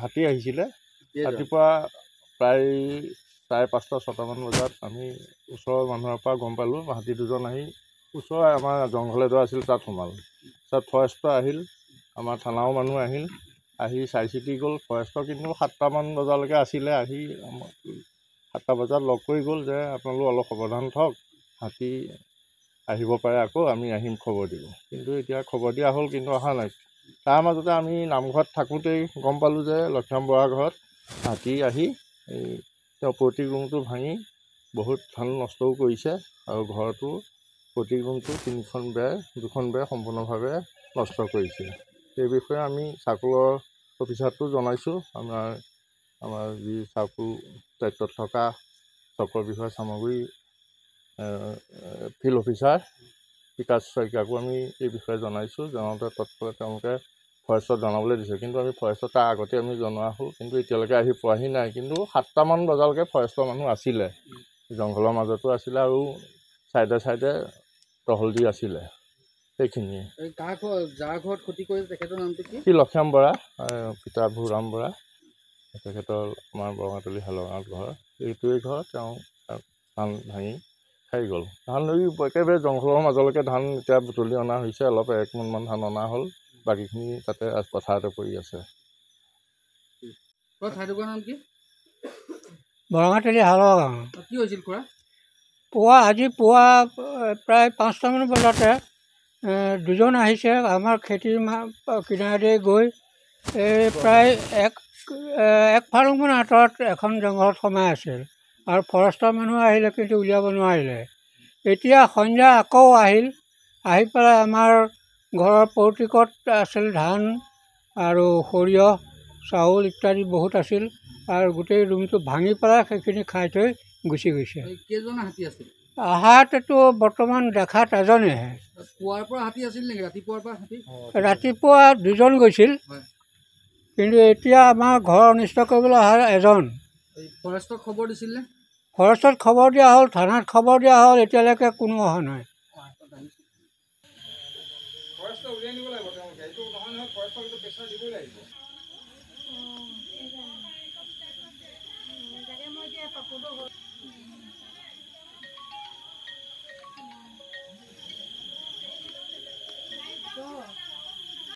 হাতী আহিছিলে ৰাতিপুৱা প্ৰায় 5:30-6টামান বজাত আমি ওচৰৰ মানুহৰ পৰা গম পালোঁ হাতী দুজন আহি ওচৰৰ আমাৰ জংঘল এডৰা আছিল তাত সোমাল। তাত ফৰেষ্টৰ আহিল, আমাৰ থানাও মানুহ আহিল, আহি চাই চিতি গ'ল। ফৰেষ্টৰ কিন্তু 7টামান বজালৈকে আছিলে, আহি 7টা বজাত লগ কৰি গ'ল যে আপোনালোক অলপ সাৱধান থাকক, হাতী আহিব পাৰে, আকৌ আমি আহিম খবৰ দিব। কিন্তু এতিয়া খবৰ দিয়া হ'ল কিন্তু অহা নাই। তাৰ মাজতে আমি নামঘৰত থাকোঁতেই গম পালোঁ যে লক্ষ্মণ বৰাৰ ঘৰত হাতী আহি তেওঁ পৈতৃক ৰুমটো ভাঙি বহুত ধান নষ্টও কৰিছে আৰু ঘৰটো পৈতৃক ৰুমটো 2খন বেৰ সম্পূৰ্ণভাৱে নষ্ট কৰিছে। সেই বিষয়ে আমি চাৰ্কুলৰ অফিচাৰটো জনাইছোঁ। আমাৰ যি চাৰ্কুল দায়িত্বত থকা চক্ৰ বিষয়া চামগুৰি ফিল্ড অফিচাৰ বিকাশ শইকীয়াকো আমি এই বিষয়ে জনাইছোঁ। জনাওঁতে তৎক্ষণাতে তেওঁলোকে ফৰেষ্টত জনাবলৈ দিছে, কিন্তু আমি ফৰেষ্টত তাৰ আগতে আমি জনোৱা হ'ল, কিন্তু এতিয়ালৈকে আহি পোৱাহি নাই। কিন্তু 7টামান বজালৈকে ফৰেষ্টৰ মানুহ আছিলে, জংঘলৰ মাজতো আছিলে আৰু চাইডে টহল দি আছিলে। সেইখিনিয়ে। যাৰ ঘৰত ক্ষতি কৰিছে তেখেতৰ নামটো কি? সি লক্ষ্মণ বৰা, পিতা ভূৰাম বৰা, তেখেতৰ আমাৰ বৰঙাতলী হালগাঁৱত ঘৰ। এইটোৱেই ঘৰ। তেওঁ ধান ভাঙি খাই গ'ল। ধান ধৰি একেবাৰে জংঘলৰ মাজলৈকে ধান এতিয়া বুটলি অনা হৈছে। অলপ 1 মোনমান ধান অনা হ'ল, বাকীখিনি তাতে পথাৰতে পৰি আছে। ঠাইটুকুৰাৰ নাম কি? বৰঙাতলী হালগাঁও। কি হৈছিল খুৰা? আজি পুৱা প্ৰায় 5টামান বজাতে দুজন আহিছে আমাৰ খেতিৰ কিনাৰেদি গৈ প্ৰায় এক ফালংমান আঁতৰত এখন জংঘলত সোমাই আছিল আৰু ফৰেষ্টৰ মানুহ আহিলে কিন্তু উলিয়াব নোৱাৰিলে। এতিয়া সন্ধ্যা আকৌ আহি পেলাই আমাৰ ঘৰৰ পৈতৃকত আছিল ধান আৰু সৰিয়হ, চাউল ইত্যাদি বহুত আছিল আৰু গোটেই ৰুমটো ভাঙি পেলাই সেইখিনি খাই থৈ গুচি গৈছে। কেইজন হাতী আছিল? আহাতটো বৰ্তমান দেখাত এজনেহে। পুৱাৰ পৰা হাতী আছিল নেকি? ৰাতিপুৱাৰ পৰা হাতী? ৰাতিপুৱা 2জন গৈছিল, কিন্তু এতিয়া আমাৰ ঘৰ অনিষ্ট কৰিবলৈ অহা এজন। ফৰেষ্টক খবৰ দিছিল নে? ফৰেষ্টত খবৰ দিয়া হ'ল, থানাত খবৰ দিয়া হ'ল, এতিয়ালৈকে কোনো অহা নাই। উলিয়াই নিব লাগিব তেওঁলোকে, এইটো নহয় ফৰেষ্টক এইটো প্ৰেছাৰ দিবই লাগিব।